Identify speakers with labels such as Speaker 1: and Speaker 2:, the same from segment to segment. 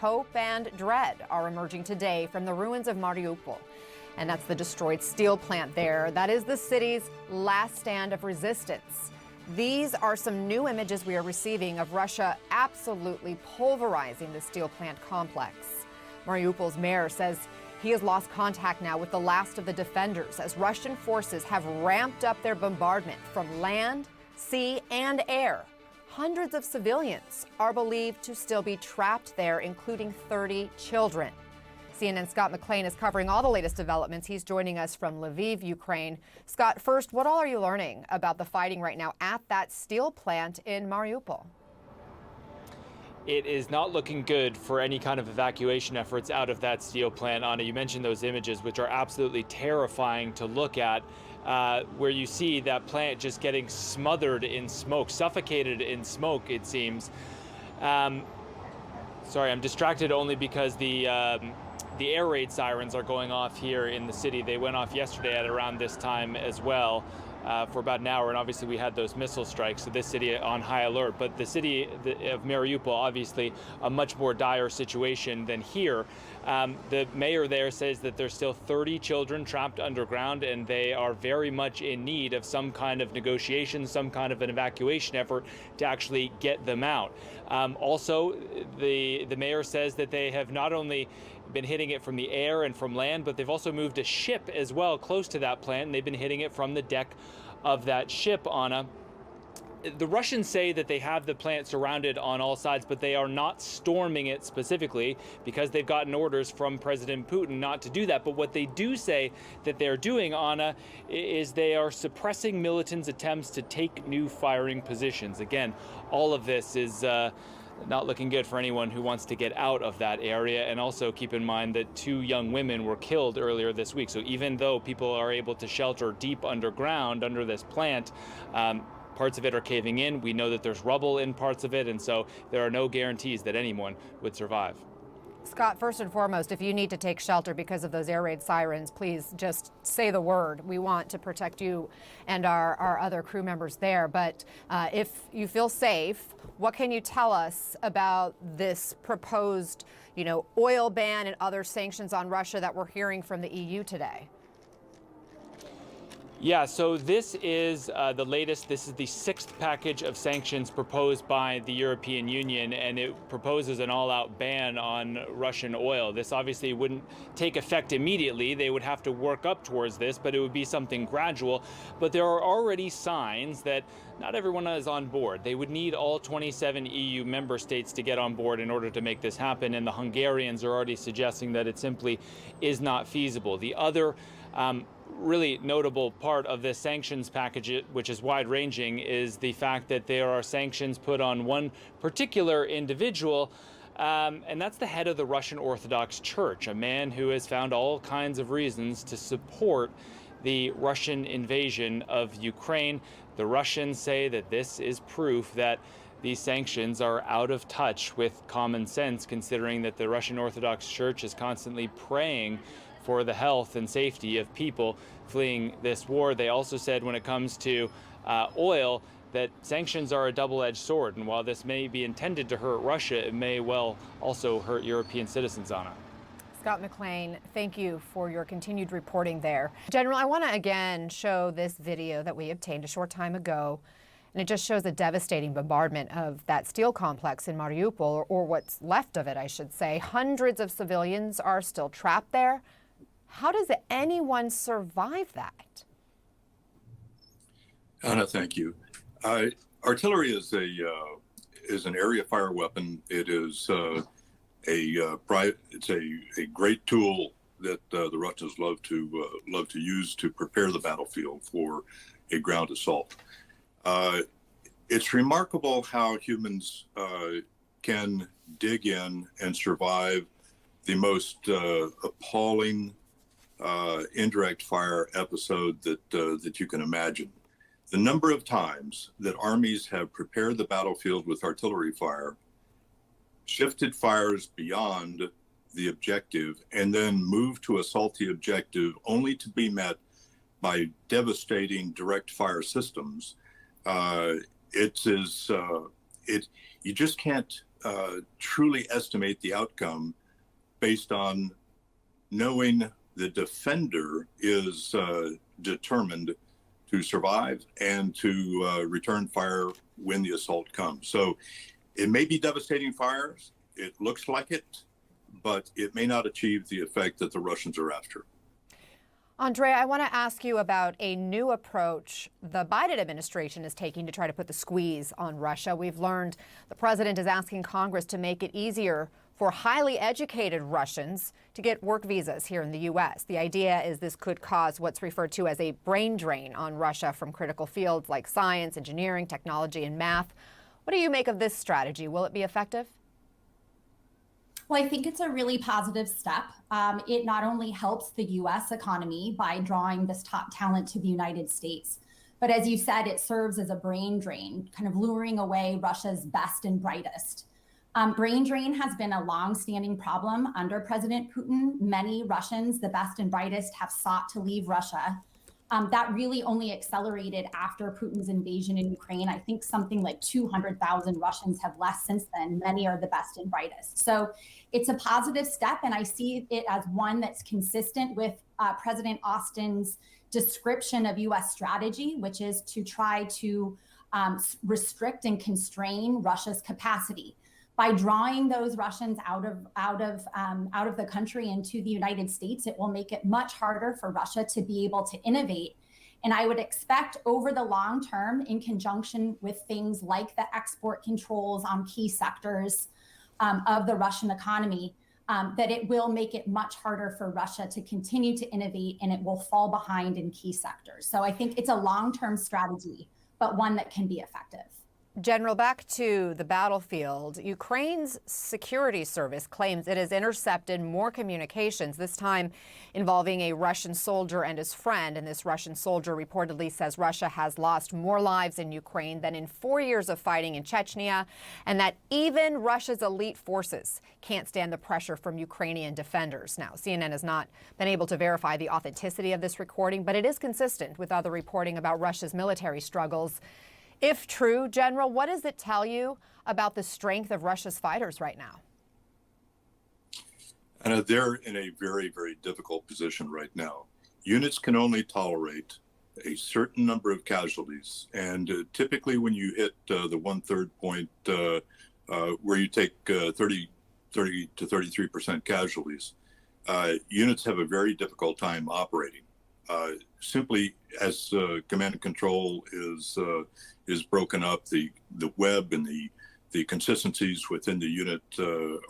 Speaker 1: hope and dread are emerging today from the ruins of Mariupol. And that's the destroyed steel plant there. That is the city's last stand of resistance. These are some new images we are receiving of Russia absolutely pulverizing the steel plant complex. Mariupol's mayor says he has lost contact now with the last of the defenders as Russian forces have ramped up their bombardment from land, sea, and air. Hundreds of civilians are believed to still be trapped there, including 30 children. CNN's Scott McLean is covering all the latest developments. He's joining us from Lviv, Ukraine. Scott, first, what all are you learning about the fighting right now at that steel plant in Mariupol?
Speaker 2: It is not looking good for any kind of evacuation efforts out of that steel plant. Anna, you mentioned those images, which are absolutely terrifying to look at, where you see that plant just getting smothered in smoke, suffocated in smoke, it seems. Sorry, I'm distracted only because the air raid sirens are going off here in the city. They went off yesterday at around this time as well. For about an hour, and obviously we had those missile strikes, so this city on high alert. But the city of Mariupol, obviously a much more dire situation than here. The mayor there says that there's still 30 children trapped underground, and they are very much in need of some kind of negotiation, some kind of an evacuation effort to actually get them out. Also, the mayor says that they have not only been hitting it from the air and from land, but they've also moved a ship as well close to that plant, and they've been hitting it from the deck of that ship, Anna. The Russians say that they have the plant surrounded on all sides, but they are not storming it specifically because they've gotten orders from President Putin not to do that. But what they do say that they're doing, Anna, is they are suppressing militants' attempts to take new firing positions. Again, all of this is not looking good for anyone who wants to get out of that area. And also keep in mind that 2 young women were killed earlier this week. So even though people are able to shelter deep underground under this plant, parts of it are caving in. We know that there's rubble in parts of it, and so there are no guarantees that anyone would survive.
Speaker 1: Scott, first and foremost, if you need to take shelter because of those air raid sirens, please just say the word. We want to protect you and our other crew members there. But if you feel safe, what can you tell us about this proposed, oil ban and other sanctions on Russia that we're hearing from the EU today?
Speaker 2: Yeah, so this is the latest. This is the 6th package of sanctions proposed by the European Union, and it proposes an all-out ban on Russian oil. This obviously wouldn't take effect immediately. They would have to work up towards this, but it would be something gradual. But there are already signs that not everyone is on board. They would need all 27 EU member states to get on board in order to make this happen, and the Hungarians are already suggesting that it simply is not feasible. The other really notable part of this sanctions package, which is wide-ranging, is the fact that there are sanctions put on one particular individual, and that's the head of the Russian Orthodox Church, a man who has found all kinds of reasons to support the Russian invasion of Ukraine. The Russians say that this is proof that these sanctions are out of touch with common sense, considering that the Russian Orthodox Church is constantly praying for the health and safety of people fleeing this war. They also said when it comes to oil that sanctions are a double-edged sword, and while this may be intended to hurt Russia, it may well also hurt European citizens, Anna.
Speaker 1: Scott McLean, thank you for your continued reporting there. General, I want to again show this video that we obtained a short time ago, and it just shows a devastating bombardment of that steel complex in Mariupol, or what's left of it, I should say. Hundreds of civilians are still trapped there. How does anyone survive that?
Speaker 3: Anna, thank you. Artillery is an area fire weapon. It is it's a great tool that the Russians love to use to prepare the battlefield for a ground assault. It's remarkable how humans can dig in and survive the most appalling indirect fire episode that you can imagine. The number of times that armies have prepared the battlefield with artillery fire, shifted fires beyond the objective, and then moved to assault the objective only to be met by devastating direct fire systems, you just can't truly estimate the outcome based on knowing the defender is determined to survive and to return fire when the assault comes. So it may be devastating fires. It looks like it, but it may not achieve the effect that the Russians are after.
Speaker 1: Andrea, I want to ask you about a new approach the Biden administration is taking to try to put the squeeze on Russia. We've learned the president is asking Congress to make it easier for highly educated Russians to get work visas here in the U.S. The idea is this could cause what's referred to as a brain drain on Russia from critical fields like science, engineering, technology, and math. What do you make of this strategy? Will it be effective?
Speaker 4: Well, I think it's a really positive step. It not only helps the U.S. economy by drawing this top talent to the United States, but as you said, it serves as a brain drain, kind of luring away Russia's best and brightest. Brain drain has been a long-standing problem under President Putin. Many Russians, the best and brightest, have sought to leave Russia. That really only accelerated after Putin's invasion in Ukraine. I think something like 200,000 Russians have left since then. Many are the best and brightest. So it's a positive step, and I see it as one that's consistent with President Austin's description of U.S. strategy, which is to try to restrict and constrain Russia's capacity. By drawing those Russians out of the country into the United States, it will make it much harder for Russia to be able to innovate. And I would expect over the long term, in conjunction with things like the export controls on key sectors of the Russian economy, that it will make it much harder for Russia to continue to innovate, and it will fall behind in key sectors. So I think it's a long-term strategy, but one that can be effective.
Speaker 1: General, back to the battlefield. Ukraine's security service claims it has intercepted more communications, this time involving a Russian soldier and his friend. And this Russian soldier reportedly says Russia has lost more lives in Ukraine than in 4 years of fighting in Chechnya, and that even Russia's elite forces can't stand the pressure from Ukrainian defenders. Now, CNN has not been able to verify the authenticity of this recording, but it is consistent with other reporting about Russia's military struggles. If true, General, what does it tell you about the strength of Russia's fighters right now?
Speaker 3: And they're in a very, very difficult position right now. Units can only tolerate a certain number of casualties. And typically when you hit the 1/3 point where you take 30 to 33% casualties, units have a very difficult time operating. Simply as command and control is broken up, the web and the consistencies within the unit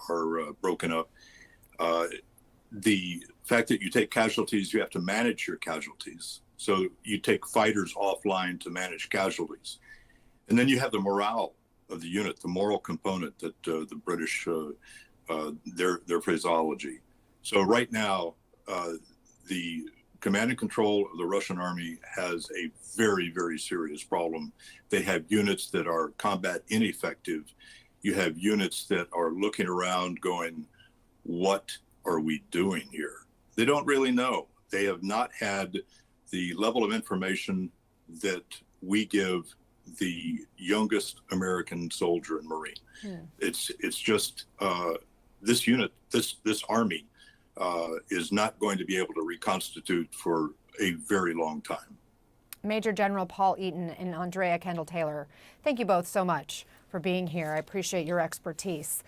Speaker 3: are broken up. The fact that you take casualties, you have to manage your casualties. So you take fighters offline to manage casualties. And then you have the morale of the unit, the moral component that the British, their phraseology. So right now, the command and control of the Russian army has a very, very serious problem. They have units that are combat ineffective. You have units that are looking around going, what are we doing here? They don't really know. They have not had the level of information that we give the youngest American soldier and Marine. Yeah. It's just this unit, this army, is not going to be able to reconstitute for a very long time.
Speaker 1: Major General Paul Eaton and Andrea Kendall-Taylor, thank you both so much for being here. I appreciate your expertise.